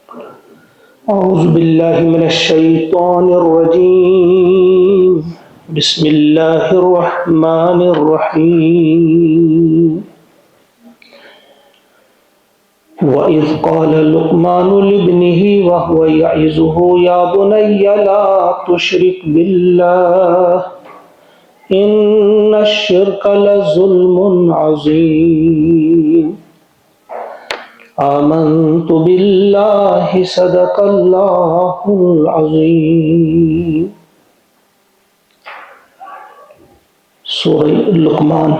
أعوذ بالله من الشيطان الرجيم. بسم الله الرحمن الرحيم. وإذ قال لقمان لابنه وهو يعظه يا بني لا تشرك بالله إن الشرك لظلم عظيم. آمنت بالله صدق اللہ العظیم. سورہ لقمان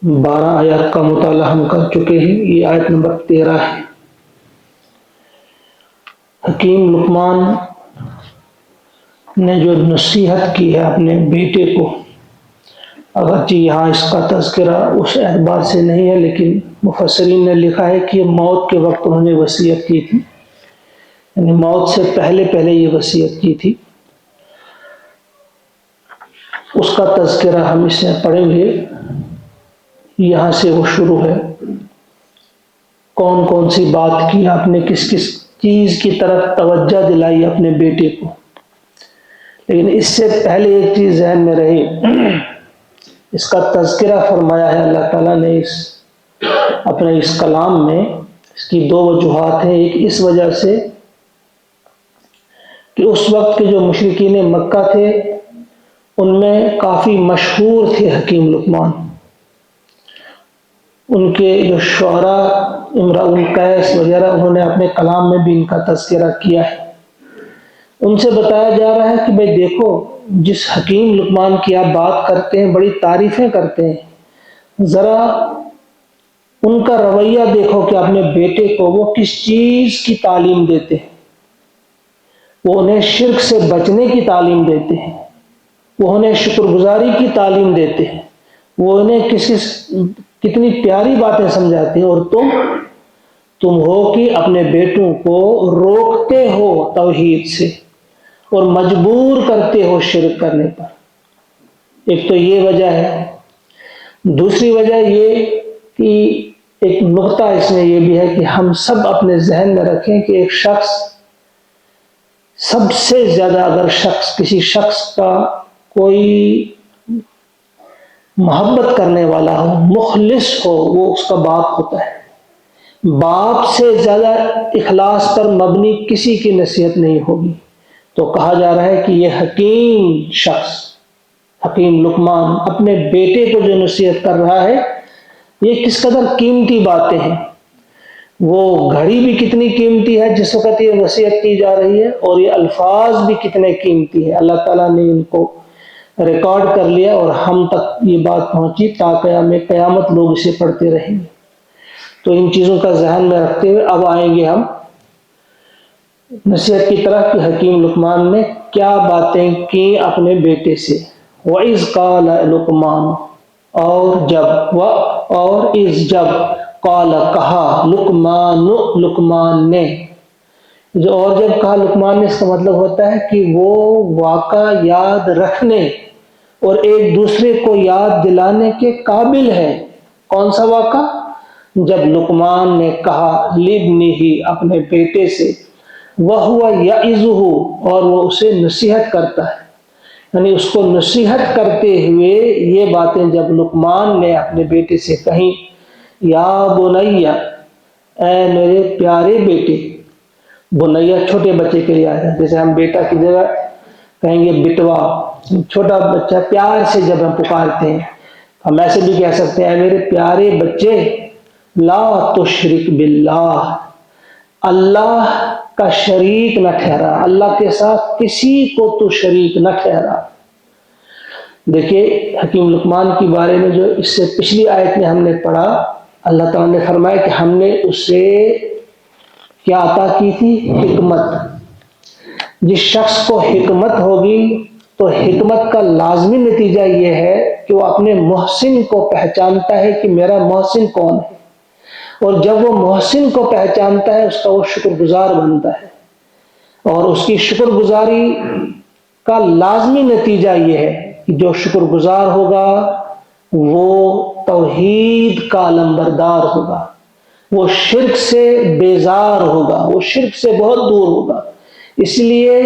12 آیات کا مطالعہ ہم کر چکے ہیں. یہ آیت نمبر 13 ہے. حکیم لقمان نے جو نصیحت کی ہے اپنے بیٹے کو، اگرچہ یہاں اس کا تذکرہ اس اعتبار سے نہیں ہے، لیکن مفسرین نے لکھا ہے کہ موت کے وقت انہوں نے وصیت کی تھی، یعنی موت سے پہلے یہ وصیت کی تھی. اس کا تذکرہ ہم اس میں پڑھیں گے. یہاں سے وہ شروع ہے، کون کون سی بات کی آپ نے، کس کس چیز کی طرف توجہ دلائی اپنے بیٹے کو. لیکن اس سے پہلے ایک چیز ذہن میں رہی، اس کا تذکرہ فرمایا ہے اللہ تعالیٰ نے اپنے اس کلام میں. اس کی 2 وجوہات ہیں. ایک اس وجہ سے کہ اس وقت کے جو مشرکین مکہ تھے ان میں کافی مشہور تھے حکیم لقمان. ان کے جو شعراء امراء القیس وغیرہ، انہوں نے اپنے کلام میں بھی ان کا تذکرہ کیا ہے. ان سے بتایا جا رہا ہے کہ بھئی دیکھو، جس حکیم لقمان کی آپ بات کرتے ہیں، بڑی تعریفیں کرتے ہیں، ذرا ان کا رویہ دیکھو کہ اپنے بیٹے کو وہ کس چیز کی تعلیم دیتے ہیں. وہ انہیں شرک سے بچنے کی تعلیم دیتے ہیں، وہ انہیں شکر گزاری کی تعلیم دیتے ہیں، وہ انہیں کتنی پیاری باتیں سمجھاتے ہیں. اور تم ہو کہ اپنے بیٹوں کو روکتے ہو توحید سے اور مجبور کرتے ہو شرک کرنے پر. ایک تو یہ وجہ ہے. دوسری وجہ یہ کہ ایک نقطہ اس میں یہ بھی ہے کہ ہم سب اپنے ذہن میں رکھیں کہ ایک شخص، سب سے زیادہ اگر کسی شخص کا کوئی محبت کرنے والا ہو، مخلص ہو، وہ اس کا باپ ہوتا ہے. باپ سے زیادہ اخلاص پر مبنی کسی کی نصیحت نہیں ہوگی. تو کہا جا رہا ہے کہ یہ حکیم شخص، حکیم لقمان اپنے بیٹے کو جو نصیحت کر رہا ہے، یہ کس قدر قیمتی باتیں ہیں. وہ گھڑی بھی کتنی قیمتی ہے جس وقت یہ وصیت کی جا رہی ہے، اور یہ الفاظ بھی کتنے قیمتی ہیں. اللہ تعالیٰ نے ان کو ریکارڈ کر لیا اور ہم تک یہ بات پہنچی، تا قیامت لوگ اسے پڑھتے رہیں گے. تو ان چیزوں کا ذہن میں رکھتے ہوئے اب آئیں گے ہم نصیحت کی طرف کہ حکیم لقمان نے کیا باتیں کی اپنے بیٹے سے. وَإِذْ قَالَ لُقْمَانُ، اور جب قال کہا، لقمان نے. اور جب کہا لقمان نے، اس کا مطلب ہوتا ہے کہ وہ واقعہ یاد رکھنے اور ایک دوسرے کو یاد دلانے کے قابل ہے. کون سا واقعہ؟ جب لقمان نے کہا لابنہ، اپنے بیٹے سے، وَهُوَ يَعِظُهُ، اور وہ اسے نصیحت کرتا ہے. یعنی اس کو نصیحت کرتے ہوئے یہ باتیں جب لقمان نے اپنے بیٹے سے کہیں، یا بنیا، اے میرے پیارے بیٹے. بنیا چھوٹے بچے کے لیے آیا ہے، جیسے ہم بیٹا کی جگہ کہیں گے بٹوا. چھوٹا بچہ پیار سے جب ہم پکارتے ہیں، ہم ایسے بھی کہہ سکتے ہیں، اے میرے پیارے بچے، لا تشرک باللہ، اللہ کا شریک نہ ٹھہرا، اللہ کے ساتھ کسی کو تو شریک نہ ٹھہرا. دیکھیے حکیم لقمان کے بارے میں جو اس سے پچھلی آیت میں ہم نے پڑھا، اللہ تعالیٰ نے فرمایا کہ ہم نے اسے کیا عطا کی تھی؟ حکمت. جس شخص کو حکمت ہوگی تو حکمت کا لازمی نتیجہ یہ ہے کہ وہ اپنے محسن کو پہچانتا ہے کہ میرا محسن کون ہے، اور جب وہ محسن کو پہچانتا ہے اس کا وہ شکر گزار بنتا ہے. اور اس کی شکر گزاری کا لازمی نتیجہ یہ ہے کہ جو شکر گزار ہوگا وہ توحید کا علمبردار ہوگا. وہ شرک سے بیزار ہوگا، وہ شرک سے بہت دور ہوگا۔ اس لیے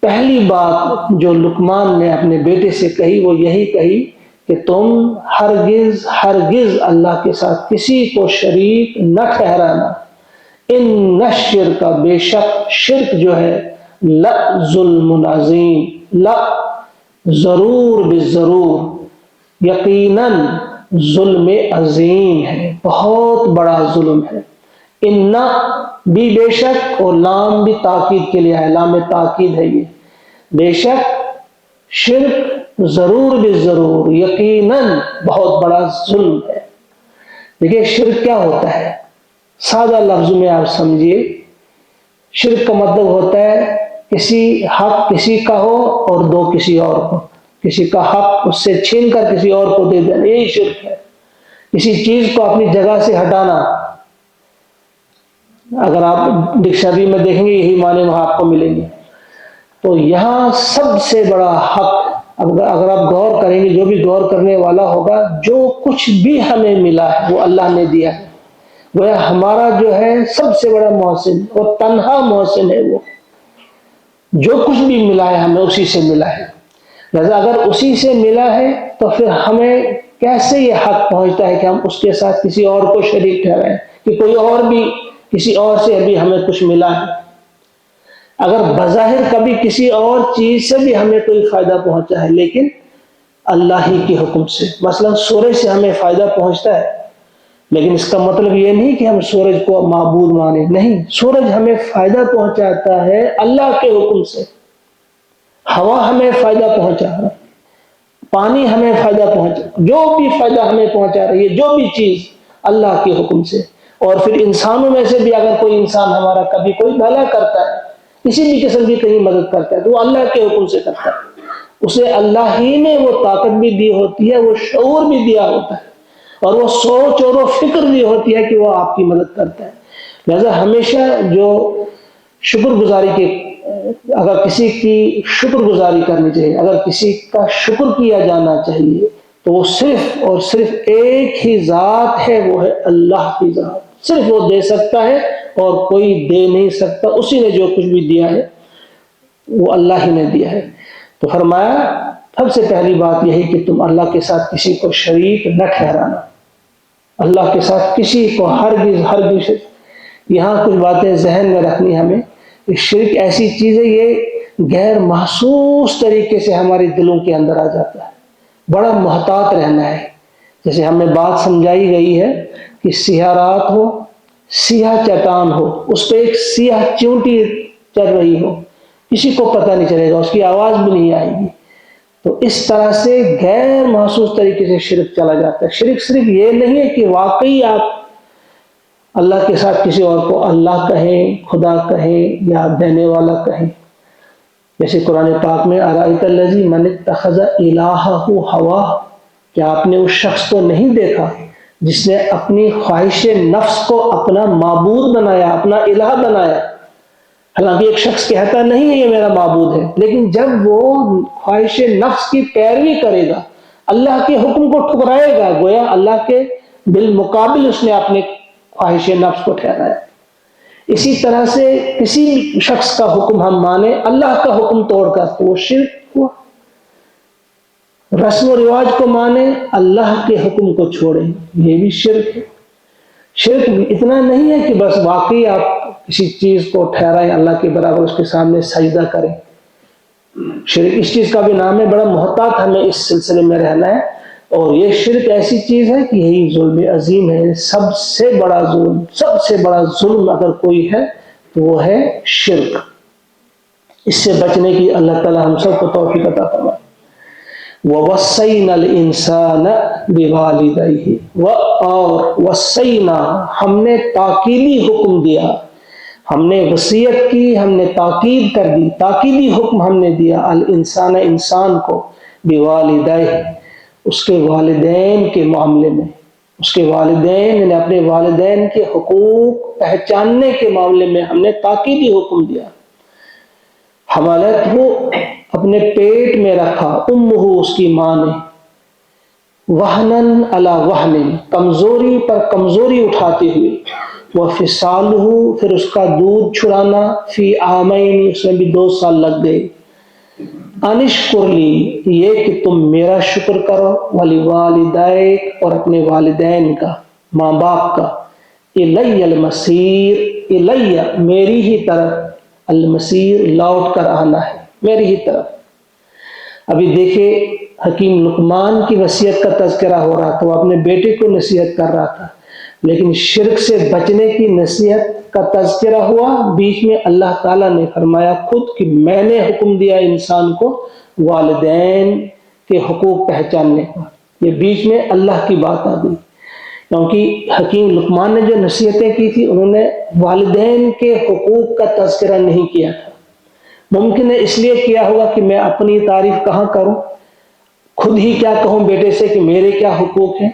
پہلی بات جو لقمان نے اپنے بیٹے سے کہی وہ یہی کہی کہ تم ہرگز ہرگز اللہ کے ساتھ کسی کو شریک نہ ٹھہرانا۔ ان الشرک، بے شک شرک جو ہے، لظلم عظیم، لا ضرور بالضرور، یقیناً ظلم عظیم ہے، بہت بڑا ظلم ہے۔ ان بھی بے شک، اور لام بھی تاکید کے لیے ہے، لام تاکید ہے یہ، بے شک شرک ضرور بالضرور، یقیناً بہت بڑا ظلم ہے۔ دیکھیے شرک کیا ہوتا ہے، سادہ لفظ میں آپ سمجھیے، شرک کا مطلب ہوتا ہے کسی حق کسی کا ہو اور دو کسی اور کو، کسی کا حق اس سے چھین کر کسی اور کو دے دینا، یہی شرک ہے۔ کسی چیز کو اپنی جگہ سے ہٹانا، اگر آپ ڈکشنری میں دیکھیں گے یہی معنی وہاں آپ کو ملیں گے۔ تو یہاں سب سے بڑا حق، اگر آپ غور کریں گے، جو بھی غور کرنے والا ہوگا، جو کچھ بھی ہمیں ملا ہے وہ اللہ نے دیا ہے، وہ ہمارا جو ہے سب سے بڑا محسن اور تنہا محسن ہے۔ وہ جو کچھ بھی ملا ہے ہمیں اسی سے ملا ہے، لہذا اگر اسی سے ملا ہے تو پھر ہمیں کیسے یہ حق پہنچتا ہے کہ ہم اس کے ساتھ کسی اور کو شریک ٹھہرائیں، کہ کوئی اور بھی کسی اور سے بھی ہمیں کچھ ملا ہے۔ اگر بظاہر کبھی کسی اور چیز سے بھی ہمیں کوئی فائدہ پہنچا ہے، لیکن اللہ ہی کے حکم سے، مثلا سورج سے ہمیں فائدہ پہنچتا ہے، لیکن اس کا مطلب یہ نہیں کہ ہم سورج کو معبود مانیں، نہیں، سورج ہمیں فائدہ پہنچاتا ہے اللہ کے حکم سے، ہوا ہمیں فائدہ پہنچا رہا ہے، پانی ہمیں فائدہ پہنچا، جو بھی فائدہ ہمیں پہنچا رہی ہے، جو بھی چیز اللہ کے حکم سے۔ اور پھر انسانوں میں سے بھی اگر کوئی انسان ہمارا کبھی کوئی بھلا کرتا ہے، کسی بھی قسم کی کہیں مدد کرتا ہے، تو وہ اللہ کے حکم سے کرتا ہے، اسے اللہ ہی نے وہ طاقت بھی دی ہوتی ہے، وہ شعور بھی دیا ہوتا ہے، اور وہ سوچ اور وہ فکر بھی ہوتی ہے کہ وہ آپ کی مدد کرتا ہے۔ لہذا ہمیشہ جو شکر گزاری کے، اگر کسی کی شکر گزاری کرنی چاہیے، اگر کسی کا شکر کیا جانا چاہیے، تو وہ صرف اور صرف ایک ہی ذات ہے، وہ ہے اللہ کی ذات، صرف وہ دے سکتا ہے اور کوئی دے نہیں سکتا، اسی نے جو کچھ بھی دیا ہے وہ اللہ ہی نے دیا ہے۔ تو فرمایا سب سے پہلی بات یہی کہ تم اللہ کے ساتھ کسی کو شریک نہ ٹھہرانا، اللہ کے ساتھ کسی کو ہرگز۔ یہاں کچھ باتیں ذہن میں رکھنی ہمیں، کہ شرک ایسی چیز ہے، یہ غیر محسوس طریقے سے ہمارے دلوں کے اندر آ جاتا ہے، بڑا محتاط رہنا ہے۔ جیسے ہمیں بات سمجھائی گئی ہے کہ سیاہ رات ہو، سیاہ چٹان ہو، اس پہ ایک سیاہ چیونٹی چل رہی ہو، کسی کو پتہ نہیں چلے گا، اس کی آواز بھی نہیں آئے گی۔ تو اس طرح سے غیر محسوس طریقے سے شرک چلا جاتا ہے۔ شرک صرف یہ نہیں ہے کہ واقعی آپ اللہ کے ساتھ کسی اور کو اللہ کہیں، خدا کہیں، یا دینے والا کہیں، جیسے قرآن پاک میں ارائیت الذی من اتخذ الہہ ہوا، کیا آپ نے اس شخص کو نہیں دیکھا جس نے اپنی خواہش نفس کو اپنا معبود بنایا، اپنا الہ بنایا؟ حالانکہ ایک شخص کہتا نہیں ہے یہ میرا معبود ہے، لیکن جب وہ خواہش نفس کی پیروی کرے گا، اللہ کے حکم کو ٹھکرائے گا، گویا اللہ کے بالمقابل اس نے اپنے خواہش نفس کو ٹھہرایا۔ اسی طرح سے کسی شخص کا حکم ہم مانیں اللہ کا حکم توڑ کر، تو وہ شرک ہوا۔ رسم و رواج کو مانیں اللہ کے حکم کو چھوڑیں، یہ بھی شرک ہے۔ شرک اتنا نہیں ہے کہ بس واقعی آپ کسی چیز کو ٹھہرائیں اللہ کے برابر، اس کے سامنے سجدہ کریں۔ شرک اس چیز کا بھی نام ہے، بڑا محتاط ہمیں اس سلسلے میں رہنا ہے۔ اور یہ شرک ایسی چیز ہے کہ یہی ظلم عظیم ہے، سب سے بڑا ظلم، سب سے بڑا ظلم اگر کوئی ہے تو وہ ہے شرک۔ اس سے بچنے کی اللہ تعالی ہم سب کو توفیق عطا فرمائے۔ وَوَصَّيْنَا الْإِنسَانَ بِوَالِدَيْهِ، اور وصینا، ہم نے تاکیدی حکم دیا، ہم نے وصیت کی، ہم نے تاکید کر دی، تاکیدی حکم ہم نے دیا، الانسان، انسان کو، بوالدیہ، اس کے والدین کے معاملے میں، اس کے والدین یعنی اپنے والدین کے حقوق پہچاننے کے معاملے میں ہم نے تاکیدی حکم دیا۔ حملت ہو، اپنے پیٹ میں رکھا، امہ، اس کی ماں نے، وہنن علی وہن، کمزوری پر کمزوری اٹھاتے ہوئے، وفصالہ، پھر اس کا دودھ چھڑانا، فی عامین، اس میں بھی 2 سال لگ گئے، انشکر لی، یہ کہ تم میرا شکر کرو، ولی والدیک، اور اپنے والدین کا، ماں باپ کا، الی المصیر، الی، میری ہی طرف، المصیر، لوٹ کر آنا ہے میری ہی طرف۔ ابھی دیکھیں حکیم لقمان کی وصیت کا تذکرہ ہو رہا تھا، وہ اپنے بیٹے کو نصیحت کر رہا تھا، لیکن شرک سے بچنے کی نصیحت کا تذکرہ ہوا، بیچ میں اللہ تعالیٰ نے فرمایا خود کہ میں نے حکم دیا انسان کو والدین کے حقوق پہچاننے کا، یہ بیچ میں اللہ کی بات آ گئی، کیونکہ حکیم لقمان نے جو نصیحتیں کی تھی انہوں نے والدین کے حقوق کا تذکرہ نہیں کیا تھا۔ ممکن ہے اس لیے کیا ہوگا کہ میں اپنی تعریف کہاں کروں، خود ہی کیا کہوں بیٹے سے کہ میرے کیا حقوق ہیں۔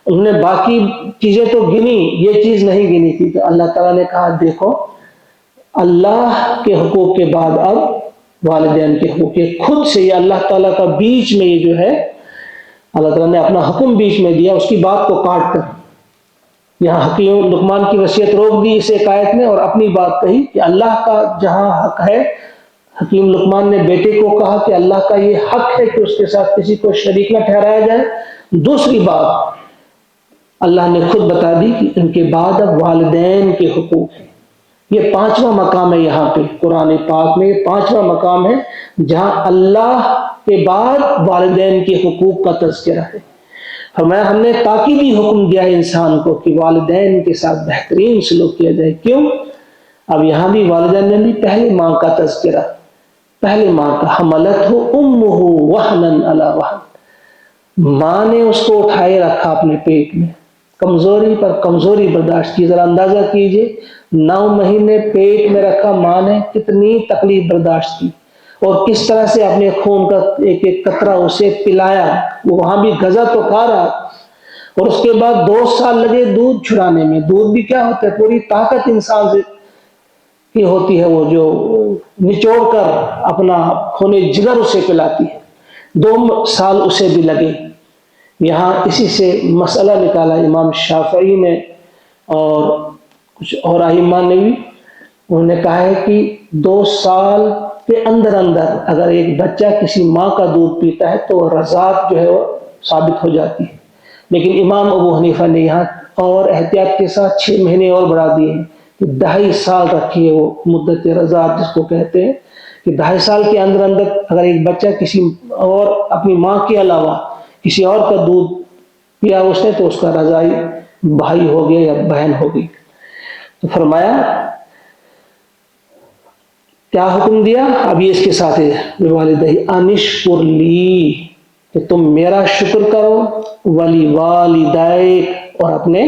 انہوں نے باقی چیزیں تو گنی، یہ چیز نہیں گنی تھی، تو اللہ تعالیٰ نے کہا دیکھو اللہ کے حقوق کے بعد اب والدین کے حقوق، یہ خود سے، یہ اللہ تعالیٰ کا بیچ میں، یہ جو ہے اللہ تعالیٰ نے اپنا حکم بیچ میں دیا، اس کی بات کو کاٹ کر یہاں حکیم لقمان کی وصیت روک دی اس ایک آیت میں، اور اپنی بات کہی کہ اللہ کا جہاں حق ہے، حکیم لقمان نے بیٹے کو کہا کہ اللہ کا یہ حق ہے کہ اس کے ساتھ کسی کو شریک نہ ٹھہرایا جائے۔ دوسری بات اللہ نے خود بتا دی کہ ان کے بعد اب والدین کے حقوق ہیں، یہ 5واں مقام ہے یہاں پہ قرآن پاک میں، یہ 5واں مقام ہے جہاں اللہ کے بعد والدین کے حقوق کا تذکرہ ہے۔ فرمایا ہم نے تاکیدی حکم دیا ہے انسان کو کہ والدین کے ساتھ بہترین سلوک کیا جائے۔ کیوں؟ اب یہاں بھی والدین نے بھی پہلے ماں کا تذکرہ، پہلے ماں کا، حملتہ امہ وہنا علی وہن، ماں نے اس کو اٹھائے رکھا اپنے پیٹ میں، کمزوری پر کمزوری برداشت کی۔ ذرا اندازہ کیجئے 9 مہینے پیٹ میں رکھا ماں نے، کتنی تکلیف برداشت کی، اور کس طرح سے اپنے خون کا ایک ایک قطرہ اسے پلایا، وہ وہاں بھی غذا تو کھا رہا، اور اس کے بعد 2 سال لگے دودھ چھڑانے میں۔ دودھ بھی کیا ہوتا ہے، پوری طاقت انسان سے کی ہوتی ہے، وہ جو نچوڑ کر اپنا خون جگر اسے پلاتی ہے، 2 سال اسے بھی لگے۔ یہاں اسی سے مسئلہ نکالا امام شافعی نے اور کچھ اور ائمہ نے بھی، انہوں نے کہا ہے کہ 2 سال کے اندر اندر اگر ایک بچہ کسی ماں کا دودھ پیتا ہے تو رضاعت جو ہے وہ ثابت ہو جاتی ہے، لیکن امام ابو حنیفہ نے یہاں اور احتیاط کے ساتھ 6 مہینے اور بڑھا دیے ہیں کہ 2.5 سال رکھی ہے وہ مدت رضاعت جس کو کہتے ہیں، کہ 2.5 سال کے اندر اندر اگر ایک بچہ کسی اور اپنی ماں کے علاوہ کسی اور کا دودھ پیا اس نے تو اس کا رضاعی بھائی ہو گیا یا بہن ہو گئی۔ تو فرمایا کیا حکم دیا، ابھی اس کے ساتھ ہے والدہ انشکر لی، کہ تم میرا شکر کرو، ولی والدیک، اور اپنے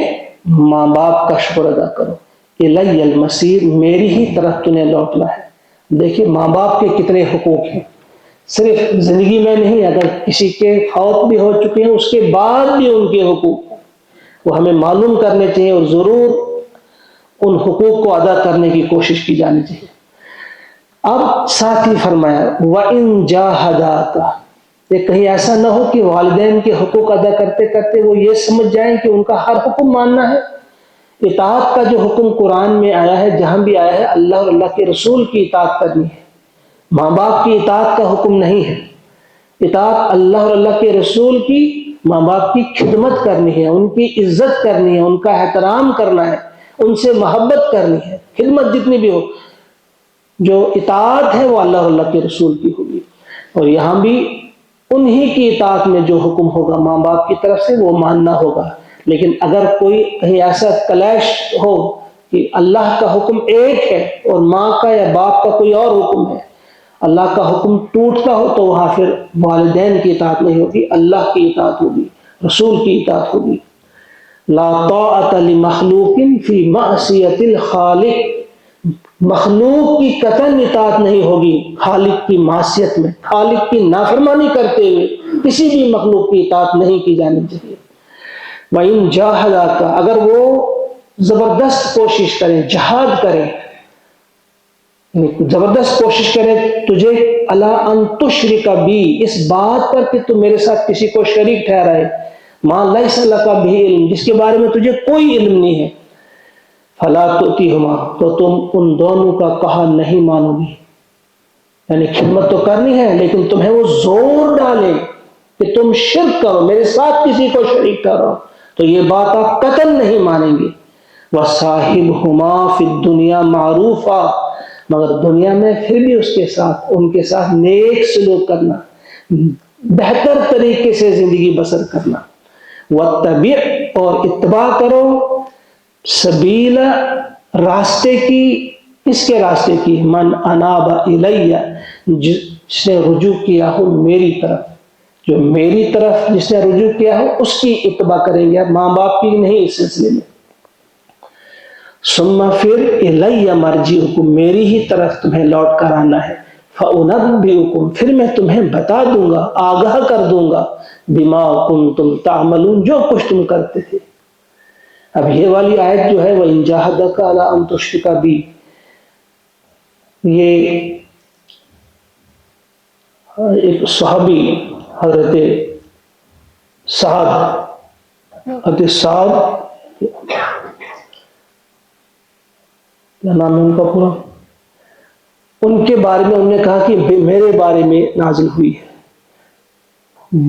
ماں باپ کا شکر ادا کرو، الی المصیر، میری ہی طرف تمہیں لوٹنا ہے۔ دیکھیں ماں باپ کے کتنے حقوق ہیں، صرف زندگی میں نہیں، اگر کسی کے فوت بھی ہو چکے ہیں اس کے بعد بھی ان کے حقوق ہیں، وہ ہمیں معلوم کرنے چاہیے، اور ضرور ان حقوق کو ادا کرنے کی کوشش کی جانی چاہیے۔ اب ساتھ ہی فرمایا وَإِن جَاهَدَاكَ، یہ کہیں ایسا نہ ہو کہ والدین کے حقوق ادا کرتے کرتے وہ یہ سمجھ جائیں کہ ان کا ہر حکم ماننا ہے۔ اطاعت کا جو حکم قرآن میں آیا ہے، جہاں بھی آیا ہے، اللہ اور اللہ کے رسول کی اطاعت کرنی ہے، ماں باپ کی اطاعت کا حکم نہیں ہے۔ اطاعت اللہ اور اللہ کے رسول کی، ماں باپ کی خدمت کرنی ہے، ان کی عزت کرنی ہے، ان کا احترام کرنا ہے، ان سے محبت کرنی ہے، خدمت جتنی بھی ہو، جو اطاعت ہے وہ اللہ اور اللہ کے رسول کی ہوگی۔ اور یہاں بھی انہی کی اطاعت میں جو حکم ہوگا ماں باپ کی طرف سے وہ ماننا ہوگا۔ لیکن اگر کوئی کہیں ایسا کلیش ہو کہ اللہ کا حکم ایک ہے اور ماں کا یا باپ کا کوئی اور حکم ہے، اللہ کا حکم ٹوٹتا ہو، تو وہاں پھر والدین کی اطاعت نہیں ہوگی، اللہ کی اطاعت ہوگی، رسول کی اطاعت ہوگی۔ لا طاعت لمخلوق فی معصیت الخالق، مخلوق کی قطعاً اطاعت نہیں ہوگی خالق کی معصیت میں، خالق کی نافرمانی کرتے ہوئے کسی بھی مخلوق کی اطاعت نہیں کی جانی چاہیے۔ وَإِن جَاهَدَاكَ، اگر وہ زبردست کوشش کریں، جہاد کریں، زبردست کوشش کریں تجھے عَلَىٰ أَن تُشْرِكَ بِي، اس بات پر کہ تم میرے ساتھ کسی کو شریک ٹھہرائے، ما لیس لک بہ علم، جس کے بارے میں تجھے کوئی علم نہیں ہے، فلا تؤتیہما، تو تم ان دونوں کا کہا نہیں مانو گی. یعنی خدمت تو کرنی ہے لیکن تمہیں وہ زور ڈالے کہ تم شرک کرو، میرے ساتھ کسی کو شریک کرو، تو یہ بات آپ قطعاً نہیں مانیں گے. وَصَاحِبْهُمَا فِي الدُّنْيَا مَعْرُوفًا، مگر دنیا میں پھر بھی اس کے ساتھ، ان کے ساتھ نیک سلوک کرنا، بہتر طریقے سے زندگی بسر کرنا. وَاتَّبِعْ، اور اتباع کرو، سبیل، راستے کی، اس کے راستے کی، من اناب الیہ، جس نے رجوع کیا ہو میری طرف، جو میری طرف جس نے رجوع کیا ہو اس کی اتباع کریں گے، ماں باپ کی نہیں اس سلسلے میں. ثم پھر الیہ مرجعکم، میری ہی طرف تمہیں لوٹ کر آنا ہے. فانبئکم، پھر میں تمہیں بتا دوں گا، آگاہ کر دوں گا، بما کنتم تعملون، جو کچھ تم کرتے تھے. اب یہ والی آیت جو ہے وَإِن جَاهَدَكَ عَلَىٰ أَن تُشْرِكَ بِي، یہ ایک صحابی حضرت سعد کیا نام ہے ان کا پورا، ان کے بارے میں انہوں نے کہا کہ میرے بارے میں نازل ہوئی ہے.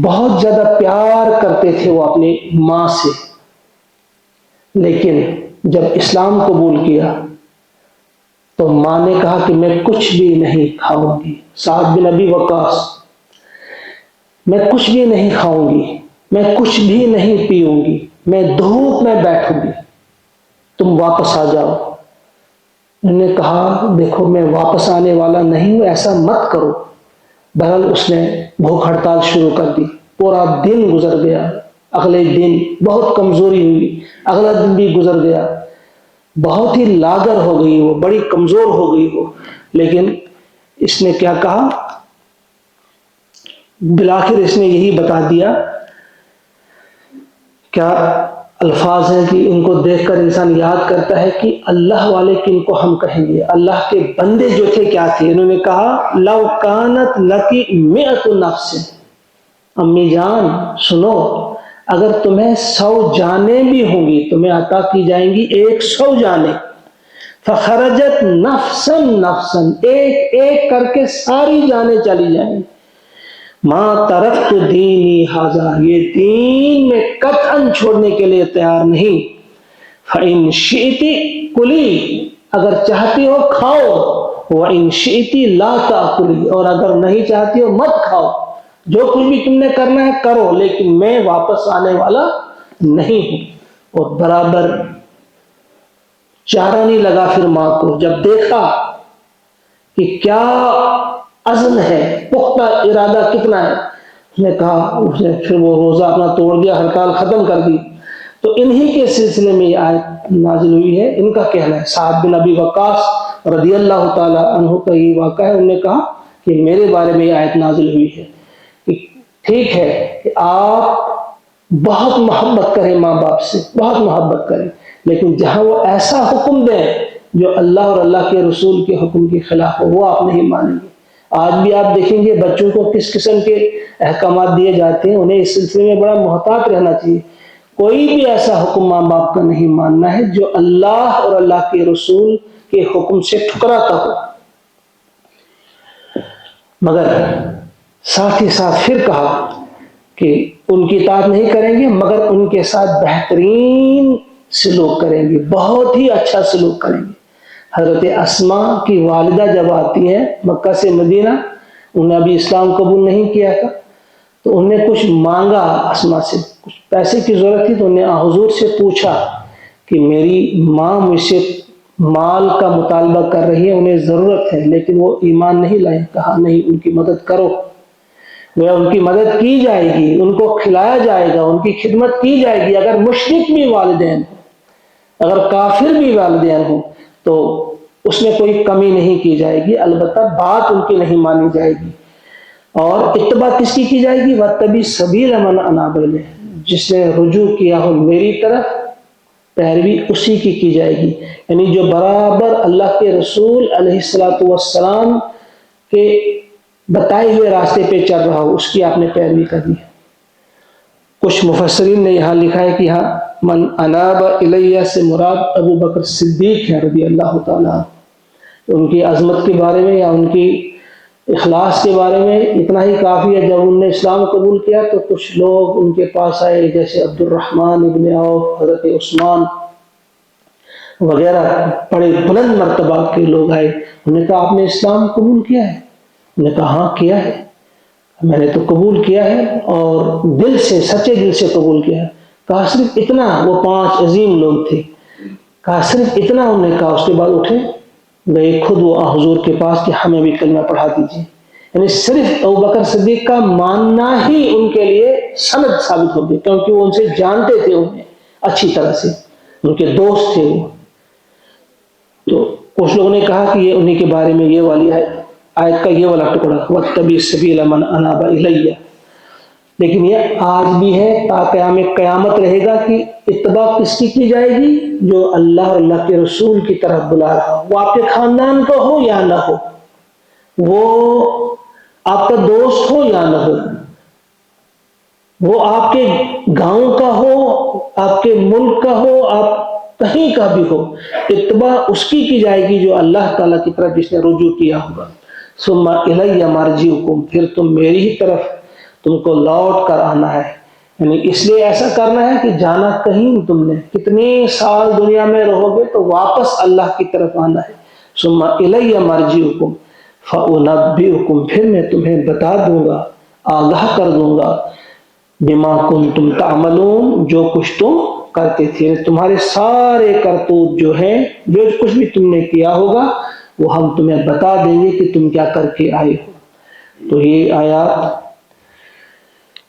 بہت زیادہ پیار کرتے تھے وہ اپنی ماں سے، لیکن جب اسلام قبول کیا تو ماں نے کہا کہ میں کچھ بھی نہیں کھاؤں گی. سعد بن ابی وقاص، میں کچھ بھی نہیں کھاؤں گی، میں کچھ بھی نہیں پیوں گی، میں دھوپ میں بیٹھوں گی، تم واپس آ جاؤ. انہوں نے کہا دیکھو میں واپس آنے والا نہیں ہوں، ایسا مت کرو. بہرحال اس نے بھوک ہڑتال شروع کر دی. پورا دن گزر گیا، اگلے دن بہت کمزوری ہوئی، اگلا دن بھی گزر گیا، بہت ہی لاغر ہو گئی وہ، بڑی کمزور ہو گئی وہ. لیکن اس نے کیا کہا، بالآخر اس نے یہی بتا دیا، کیا الفاظ ہیں کہ ان کو دیکھ کر انسان یاد کرتا ہے کہ اللہ والے کن کو ہم کہیں گے. اللہ کے بندے جو تھے کیا تھے، انہوں نے کہا لو کانت لکی مئۃ نفس، امی جان سنو، اگر تمہیں 100 جانیں بھی ہوں گی، تمہیں عطا کی جائیں گی 100 جانیں، فخرجت نفسا نفسا، ایک ایک کر کے ساری جانیں چلی جائیں گی، ما ترکت دینی ھذا، یہ دین میں قطعاً چھوڑنے کے لیے تیار نہیں. فإن شئتی کلی، اگر چاہتی ہو کھاؤ، وإن شئتی لا تأکلی، اور اگر نہیں چاہتی ہو مت کھاؤ، جو کچھ بھی تم نے کرنا ہے کرو، لیکن میں واپس آنے والا نہیں ہوں. اور برابر چارہ نہیں لگا پھر ماں کو، جب دیکھا کہ کیا عزم ہے، پختہ ارادہ کتنا ہے، اس نے کہا، اس نے پھر وہ روزہ اپنا توڑ دیا، ہڑتال ختم کر دی. تو انہی کے سلسلے میں یہ آیت نازل ہوئی ہے. ان کا کہنا ہے، سعد بن ابی وقاص رضی اللہ تعالی عنہ کا یہ واقعہ ہے. انہوں نے کہا کہ میرے بارے میں یہ آیت نازل ہوئی ہے کہ ٹھیک ہے کہ آپ بہت محبت کریں ماں باپ سے، بہت محبت کریں، لیکن جہاں وہ ایسا حکم دیں جو اللہ اور اللہ کے رسول کے حکم کے خلاف ہو، وہ آپ نہیں مانیں گے. آج بھی آپ دیکھیں گے بچوں کو کس قسم کے احکامات دیے جاتے ہیں، انہیں اس سلسلے میں بڑا محتاط رہنا چاہیے. کوئی بھی ایسا حکم ماں باپ کا نہیں ماننا ہے جو اللہ اور اللہ کے رسول کے حکم سے ٹھکراتا ہو. مگر ساتھ ہی ساتھ پھر کہا کہ ان کی اطاعت نہیں کریں گے مگر ان کے ساتھ بہترین سلوک کریں گے، بہت ہی اچھا سلوک کریں گے. حضرت اسماء کی والدہ جب آتی ہیں مکہ سے مدینہ، انہیں ابھی اسلام قبول نہیں کیا تھا، تو انہیں کچھ مانگا، اسماء سے کچھ پیسے کی ضرورت تھی، تو انہیں حضور سے پوچھا کہ میری ماں مجھ سے مال کا مطالبہ کر رہی ہے، انہیں ضرورت ہے لیکن وہ ایمان نہیں لائے. کہا نہیں، ان کی مدد کرو، ان کی مدد کی جائے گی، ان کو کھلایا جائے گا، ان کی خدمت کی جائے گی. اگر مشرک بھی والدین ہوں، اگر کافر بھی والدین ہوں، تو اس میں کوئی کمی نہیں کی جائے گی، البتہ بات ان کی نہیں مانی جائے گی. اور اتباع کس کی جائے گی؟ وَاتَّبِعْ سَبِيلَ مَنْ أَنَابَ إِلَيَّ، جس نے رجوع کیا ہو میری طرف، پیروی اسی کی جائے گی. یعنی جو برابر اللہ کے رسول علیہ السلام کے بتائے ہوئے راستے پہ چل رہا ہو، اس کی آپ نے پیروی کرنی ہے. کچھ مفسرین نے یہاں لکھا ہے کہ ہاں من اناب الیہ سے مراد ابو بکر صدیق ہے رضی اللہ تعالیٰ، ان کی عظمت کے بارے میں یا ان کی اخلاص کے بارے میں اتنا ہی کافی ہے۔ جب انہوں نے اسلام قبول کیا تو کچھ لوگ ان کے پاس آئے، جیسے عبد الرحمن ابن عوف، حضرت عثمان وغیرہ بڑے بلند مرتبہ کے لوگ آئے، انہوں نے کہا آپ نے اسلام قبول کیا ہے؟ انہوں نے کہا ہاں کیا ہے، میں نے تو قبول کیا ہے اور دل سے، سچے دل سے قبول کیا ہے۔ کہا صرف اتنا، وہ 5 عظیم لوگ تھے، کہا صرف اتنا انہوں نے کہا، اس کے بعد اٹھے گئے خود وہ حضور کے پاس کہ ہمیں بھی کلمہ پڑھا دیجیے۔ یعنی صرف ابوبکر صدیق کا ماننا ہی ان کے لیے سند ثابت ہو گیا، کیونکہ وہ ان سے جانتے تھے، انہیں اچھی طرح سے، ان کے دوست تھے وہ۔ تو کچھ لوگوں نے کہا کہ یہ انہی کے بارے میں یہ والی آیت کا یہ والا ٹکڑا وَاتَّبِعْ سَبِيلَ مَنْ أَنَابَ إِلَيَّ، لیکن یہ آج بھی ہے، تا قیامت رہے گا کہ اتباع کس کی جائے گی؟ جو اللہ اور اللہ کے رسول کی طرف بلا رہا ہو، وہ آپ کے خاندان کا ہو یا نہ ہو، وہ آپ کا دوست ہو یا نہ ہو، وہ آپ کے گاؤں کا ہو، آپ کے ملک کا ہو، آپ کہیں کا بھی ہو، اتباع اس کی جائے گی جو اللہ تعالیٰ کی طرف جس نے رجوع کیا ہوگا۔ ثم الی مرجعکم، پھر تم میری ہی طرف تم کو لوٹ کر آنا ہے، یعنی اس لیے ایسا کرنا ہے کہ جانا کہیں تم نے، کتنے سال دنیا میں رہو گے تو واپس اللہ کی طرف آنا ہے۔ ثم الی مرجعکم فانبئکم، پھر میں تمہیں بتا دوں گا، آگاہ کر دوں گا، بما کنتم تعملون، جو کچھ تم کرتے تھے، تمہارے سارے کرتوت جو ہیں، جو کچھ بھی تم نے کیا ہوگا وہ ہم تمہیں بتا دیں گے کہ تم کیا کر کے آئے ہو۔ تو یہ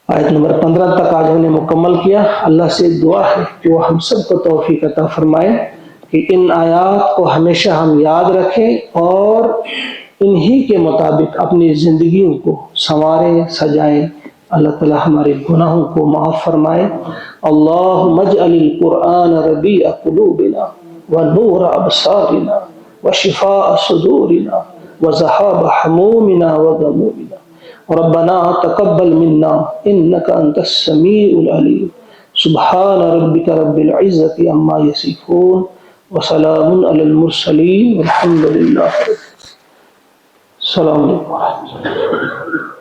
آیت نمبر 15 تک آج ہم نے مکمل کیا۔ اللہ سے دعا ہے کہ وہ ہم سب کو توفیق عطا فرمائے کہ ان آیات کو ہمیشہ ہم یاد رکھیں اور انہی کے مطابق اپنی زندگیوں کو سنواریں، سجائیں۔ اللہ تعالی ہمارے گناہوں کو معاف فرمائے۔ اللہم اجعل القرآن ربیع قلوبنا ونور ابصارنا وشفاء صدورنا وذهاب همومنا وغمومنا ربنا تقبل منا انك انت السميع العليم سبحان ربك رب العزة عما يصفون وسلام على المرسلين والحمد لله۔ السلام علیکم ورحمۃ اللہ۔